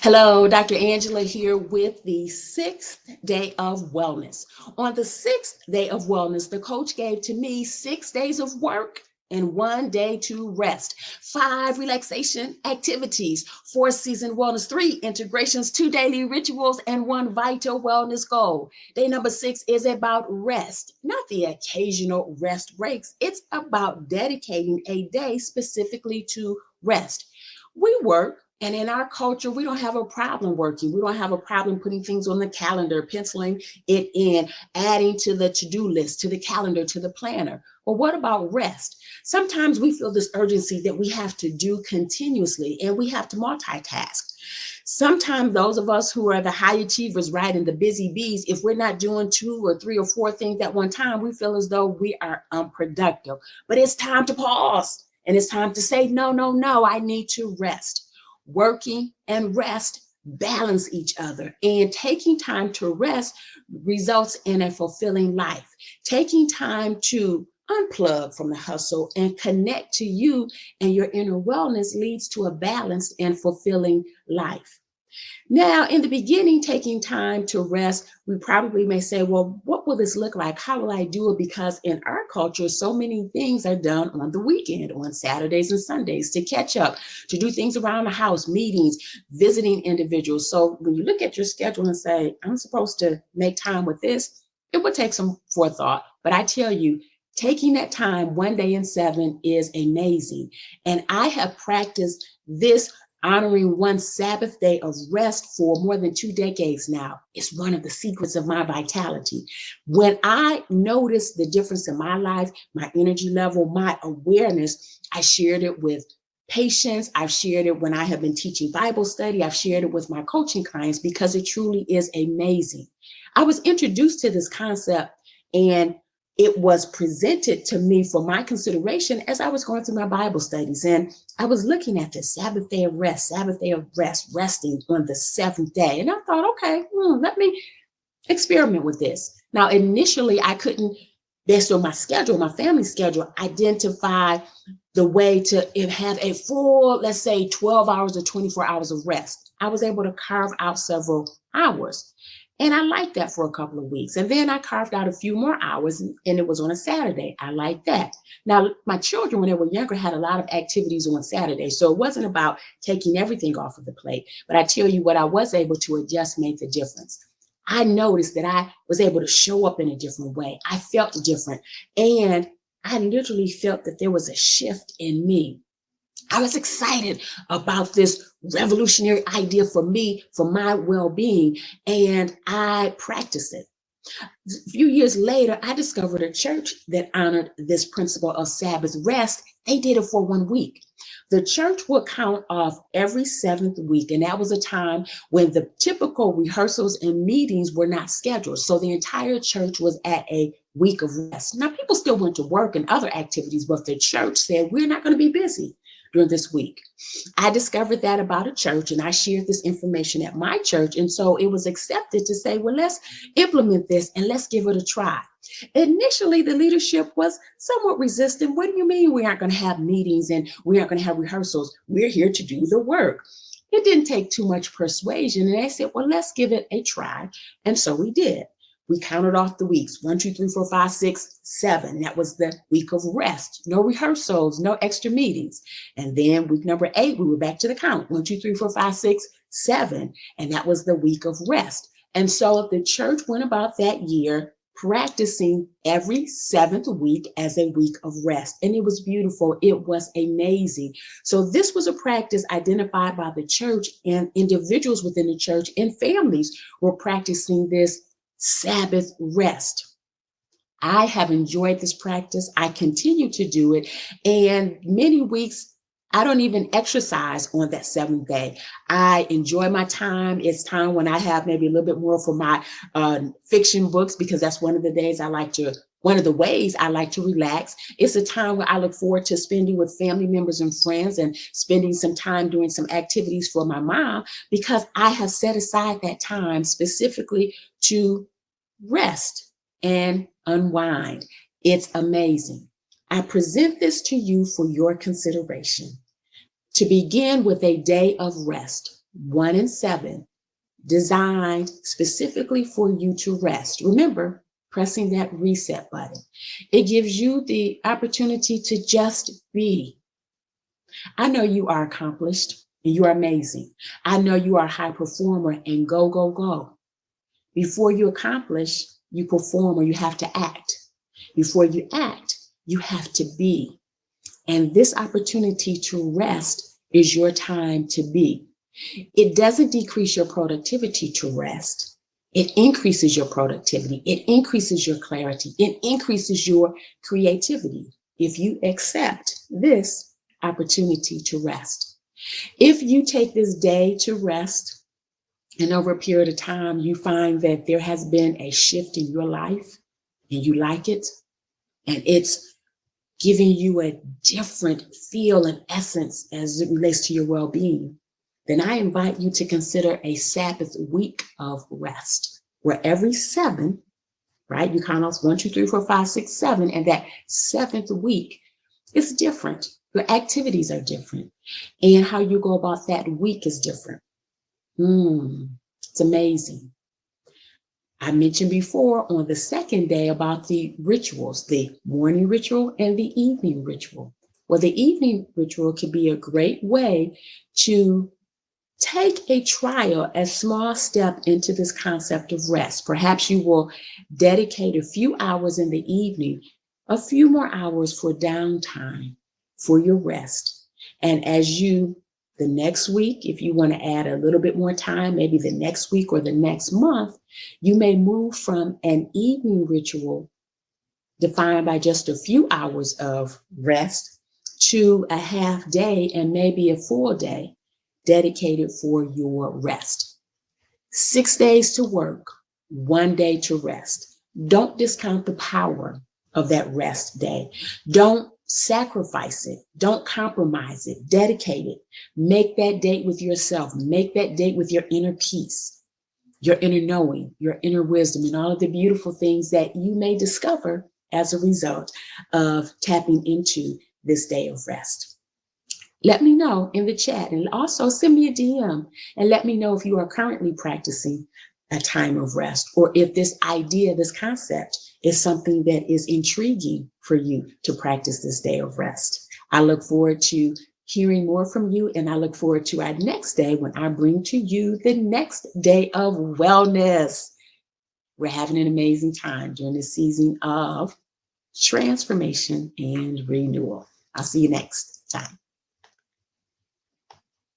Hello, Dr. Angela here with the sixth day of wellness. On the sixth day of wellness, the coach gave to me 6 days of work and 1 day to rest, 5 relaxation activities, 4 season wellness, 3 integrations, 2 daily rituals, and 1 vital wellness goal. Day number 6 is about rest, not the occasional rest breaks. It's about dedicating a day specifically to rest. We work, and in our culture, we don't have a problem working. We don't have a problem putting things on the calendar, penciling it in, adding to the to-do list, to the calendar, to the planner. But what about rest? Sometimes we feel this urgency that we have to do continuously and we have to multitask. Sometimes those of us who are the high achievers, right, and the busy bees, if we're not doing 2 or 3 or 4 things at one time, we feel as though we are unproductive. But it's time to pause and it's time to say, no, no, no, I need to rest. Working and rest balance each other, and taking time to rest results in a fulfilling life. Taking time to unplug from the hustle and connect to you and your inner wellness leads to a balanced and fulfilling life. Now, in the beginning, taking time to rest, we probably may say, well, what will this look like? How will I do it? Because in our culture, so many things are done on the weekend, on Saturdays and Sundays, to catch up, to do things around the house, meetings, visiting individuals. So when you look at your schedule and say, I'm supposed to make time with this, it would take some forethought. But I tell you, taking that time 1 day in 7 is amazing. And I have practiced this, honoring one Sabbath day of rest, for more than 2 decades now. It's one of the secrets of my vitality. When I noticed the difference in my life, my energy level, my awareness, I shared it with patients. I've shared it when I have been teaching Bible study. I've shared it with my coaching clients because it truly is amazing. I was introduced to this concept, and it was presented to me for my consideration as I was going through my Bible studies. And I was looking at this Sabbath day of rest, Sabbath day of rest, resting on the seventh day. And I thought, okay, let me experiment with this. Now, initially, I couldn't, based on my schedule, my family schedule, identify the way to have a full, let's say, 12 hours or 24 hours of rest. I was able to carve out several hours. And I liked that for a couple of weeks. And then I carved out a few more hours, and it was on a Saturday. I liked that. Now, my children, when they were younger, had a lot of activities on Saturday. So it wasn't about taking everything off of the plate. But I tell you what, I was able to adjust made the difference. I noticed that I was able to show up in a different way. I felt different. And I literally felt that there was a shift in me. I was excited about this revolutionary idea for me, for my well-being, and I practiced it. A few years later, I discovered a church that honored this principle of Sabbath rest. They did it for 1 week. The church would count off every seventh week, and that was a time when the typical rehearsals and meetings were not scheduled. So the entire church was at a week of rest. Now, people still went to work and other activities, but the church said, we're not going to be busy during this week. I discovered that about a church, and I shared this information at my church. And so it was accepted to say, well, let's implement this and let's give it a try. Initially, the leadership was somewhat resistant. What do you mean we aren't going to have meetings and we aren't going to have rehearsals? We're here to do the work. It didn't take too much persuasion. And they said, well, let's give it a try. And so we did. We counted off the weeks, 1, 2, 3, 4, 5, 6, 7. That was the week of rest. No rehearsals, no extra meetings. And then week number 8, we were back to the count, 1, 2, 3, 4, 5, 6, 7. And that was the week of rest. And so the church went about that year practicing every seventh week as a week of rest. And it was beautiful. It was amazing. So this was a practice identified by the church, and individuals within the church and families were practicing this Sabbath rest. I have enjoyed this practice. I continue to do it. And many weeks, I don't even exercise on that seventh day. I enjoy my time. It's time when I have maybe a little bit more for my fiction books, because that's one of the ways I like to relax. It's a time where I look forward to spending with family members and friends, and spending some time doing some activities for my mom, because I have set aside that time specifically to rest and unwind. It's amazing. I present this to you for your consideration. To begin with a day of rest. 1 and 7, designed specifically for you to rest. Remember, pressing that reset button. It gives you the opportunity to just be. I know you are accomplished and you are amazing. I know you are a high performer and go, go, go. Before you accomplish, you perform or you have to act. Before you act, you have to be. And this opportunity to rest is your time to be. It doesn't decrease your productivity to rest. It increases your productivity. It increases your clarity. It increases your creativity if you accept this opportunity to rest. If you take this day to rest, and over a period of time, you find that there has been a shift in your life and you like it, and it's giving you a different feel and essence as it relates to your well-being, then I invite you to consider a Sabbath week of rest, where every 7, right? You count off 1, 2, 3, 4, 5, 6, 7, and that 7th week is different. Your activities are different, and how you go about that week is different. It's amazing. I mentioned before on the 2nd day about the rituals, the morning ritual and the evening ritual. Well, the evening ritual could be a great way to take a trial, a small step into this concept of rest. Perhaps you will dedicate a few hours in the evening, a few more hours for downtime, for your rest. And as you, the next week, if you want to add a little bit more time, maybe the next week or the next month, you may move from an evening ritual defined by just a few hours of rest to a half day and maybe a full day dedicated for your rest. 6 days to work, 1 day to rest. Don't discount the power of that rest day. Don't sacrifice it. Don't compromise it. Dedicate it. Make that date with yourself. Make that date with your inner peace, your inner knowing, your inner wisdom, and all of the beautiful things that you may discover as a result of tapping into this day of rest. Let me know in the chat, and also send me a DM and let me know if you are currently practicing a time of rest, or if this idea, this concept is something that is intriguing for you to practice this day of rest. I look forward to hearing more from you, and I look forward to our next day when I bring to you the next day of wellness. We're having an amazing time during this season of transformation and renewal. I'll see you next time.